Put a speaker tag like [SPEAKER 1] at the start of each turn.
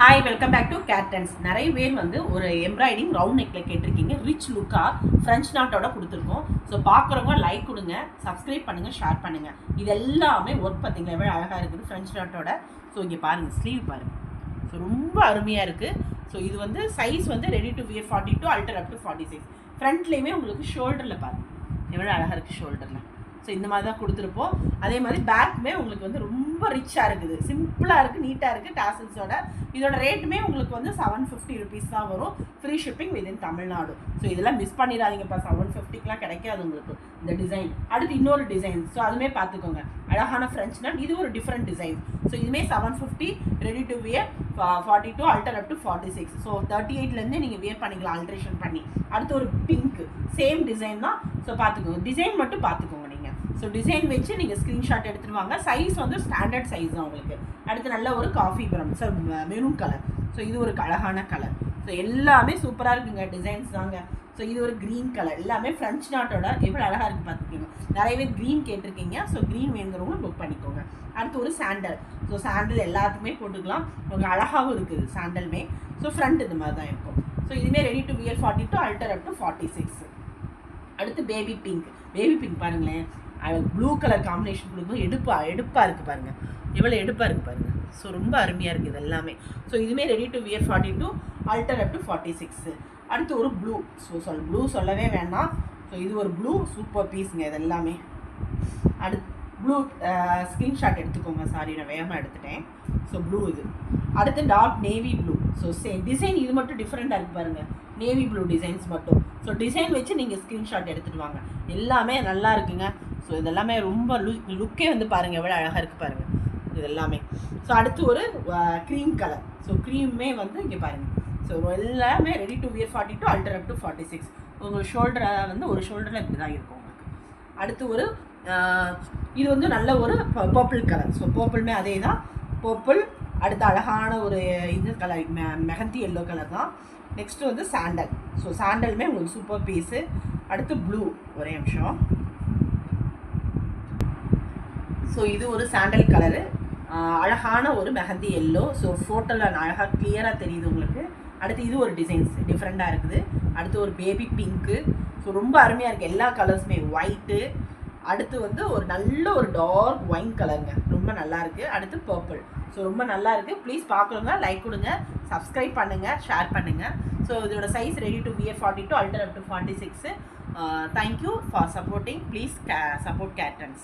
[SPEAKER 1] Hi welcome back to கேட்டன்ஸ். நிறைய பேர் வந்து ஒரு எம்ப்ராய்டிங் ரவுண்ட் நெக்கில் கேட்டிருக்கீங்க. ரிச் லுக்காக ஃப்ரெஞ்ச் நாட்டோட கொடுத்துருக்கோம். ஸோ பார்க்குறவங்க லைக் கொடுங்க, சப்ஸ்கிரைப் பண்ணுங்கள், ஷேர் பண்ணுங்கள். இது எல்லாமே ஒர்க் பார்த்தீங்களா எவ்வளோ அழகாக இருக்குது ஃப்ரெஞ்ச் நாட்டோட. ஸோ இங்கே பாருங்கள், ஸ்லீவ் பாருங்கள். ஸோ ரொம்ப அருமையாக இருக்குது. ஸோ இது வந்து சைஸ் வந்து ready to wear 42 alter up to 46. ஃப்ரண்ட்லேயுமே உங்களுக்கு ஷோல்டரில் பாருங்கள் எவ்வளோ அழகாக இருக்குது ஷோல்டரில். ஸோ இந்த மாதிரி தான் கொடுத்துருப்போம். அதே மாதிரி பேக்குமே உங்களுக்கு வந்து ரொம்ப ரிச்சாக இருக்குது, சிம்பிளாக இருக்குது, நீட்டாக இருக்குது டாசல்ஸோட. இதோட ரேட்டுமே உங்களுக்கு வந்து 750 ருபீஸ் தான் வரும். Free shipping within Tamil Nadu. So இதெல்லாம் மிஸ் பண்ணிடாதீங்கப்பா, 750க்குலாம் கிடைக்காது உங்களுக்கு இந்த டிசைன். அடுத்து இன்னொரு டிசைன், ஸோ அதுவுமே பார்த்துக்கோங்க. அழகான ஃப்ரெஞ்ச் நாட், இது ஒரு டிஃப்ரெண்ட் டிசைன். ஸோ இதுவுமே 750, ready to wear 42 alter up to 46. So 38லேருந்து நீங்கள் வியர் பண்ணிக்கலாம் ஆல்ட்ரேஷன் பண்ணி. அடுத்து ஒரு பிங்க், சேம் டிசைன் தான். ஸோ பார்த்துக்கோங்க, டிசைன் மட்டும் பார்த்துக்கோங்க நீங்கள். ஸோ டிசைன் வச்சு நீங்கள் ஸ்க்ரீன்ஷாட் எடுத்துகிட்டு வாங்க. சைஸ் வந்து ஸ்டாண்டர்ட் சைஸ் தான் உங்களுக்கு. அடுத்து நல்ல ஒரு coffee brown, sir maroon colour. So இது ஒரு அழகான கலர். ஸோ எல்லாமே சூப்பராக இருக்குங்க, டிசைன்ஸ் தாங்க. ஸோ இது ஒரு க்ரீன் கலர், எல்லாமே ஃப்ரெஞ்ச் நாட்டோட எவ்வளோ அழகாக இருக்குது பார்த்துக்கோங்க. நிறைய பேர் க்ரீன் கேட்டிருக்கீங்க. ஸோ க்ரீன் வேணுங்கிறவங்க புக் பண்ணிக்கோங்க. அடுத்து ஒரு சாண்டல். ஸோ சாண்டல் எல்லாத்துக்குமே போட்டுக்கலாம், உங்களுக்கு அழகாகவும் இருக்குது சாண்டலுமே. ஸோ ஃப்ரண்ட் இது மாதிரி தான் இருக்கும். ஸோ இதுவுமே ready to wear 42 alter up to 46. அடுத்து பேபி பிங்க். பேபி பிங்க் பாருங்களேன், ப்ளூ கலர் காம்பினேஷன் கொடுக்கும்போது எடுப்பாக இருக்குது பாருங்கள், எவ்வளோ எடுப்பாக இருக்குது பாருங்கள். ஸோ ரொம்ப அருமையாக இருக்குது இது எல்லாமே. ஸோ இதுவுமே ready to wear 42 alter up to 46. அடுத்து ஒரு ப்ளூ. ஸோ ப்ளூ சொல்லவே வேண்டாம். ஸோ இது ஒரு ப்ளூ சூப்பர் பீஸுங்க இது எல்லாமே. அடுத்து ப்ளூ ஸ்க்ரீன்ஷாட் எடுத்துக்கோங்க. சாரி, நான் வேகமாக எடுத்துட்டேன். ஸோ ப்ளூ இது. அடுத்து dark navy blue. So design இது மட்டும் டிஃப்ரெண்ட்டாக இருக்குது பாருங்கள், நேவி ப்ளூ டிசைன்ஸ் மட்டும். ஸோ டிசைன் வச்சு நீங்கள் ஸ்க்ரீன்ஷாட் எடுத்துகிட்டு வாங்க. எல்லாமே நல்லா இருக்குங்க. ஸோ இதெல்லாமே ரொம்ப லுக்கே வந்து பாருங்கள் எவ்வளோ அழகாக இருக்குது பாருங்கள் இது எல்லாமே. ஸோ அடுத்து ஒரு க்ரீம் கலர். ஸோ க்ரீமே வந்து இங்கே பாருங்கள். ஸோ எல்லாமே ready to wear 42 alter up to 46. உங்கள் ஷோல்டரை வந்து ஒரு ஷோல்டரில் இப்படி தான் இருக்கும் உங்களுக்கு. அடுத்து ஒரு இது வந்து நல்ல ஒரு பர்பிள் கலர். ஸோ பர்பிளுமே அதே தான், பர்பிள். அடுத்து அழகான ஒரு இது கலர், மெஹந்தி எல்லோ கலர் தான். நெக்ஸ்ட்டு வந்து சாண்டல். ஸோ சாண்டலுமே உங்களுக்கு சூப்பர் பீஸு. அடுத்து ப்ளூ, ஒரே நிமிஷம். ஸோ இது ஒரு சாண்டல் கலரு, அழகான ஒரு மெஹந்தி எல்லோ. ஸோ ஃபோட்டோவில் அழகாக கிளியராக தெரியுது உங்களுக்கு. அடுத்து இது ஒரு டிசைன்ஸ் டிஃப்ரெண்ட்டாக இருக்குது. அடுத்து ஒரு பேபி பிங்க்கு. ஸோ ரொம்ப அருமையாக இருக்குது எல்லா கலர்ஸுமே. ஒயிட்டு. அடுத்து வந்து ஒரு நல்ல ஒரு டார்க் ஒயின் கலருங்க, ரொம்ப நல்லா இருக்குது. அடுத்து பர்பிள். ஸோ ரொம்ப நல்லா இருக்குது. ப்ளீஸ் பார்க்குறவங்க லைக் கொடுங்க, சப்ஸ்கிரைப் பண்ணுங்கள், ஷேர் பண்ணுங்கள். ஸோ இதோட size ready to wear 42 alter up to 46. Thank you for supporting. Please support கேட்டன்ஸ்.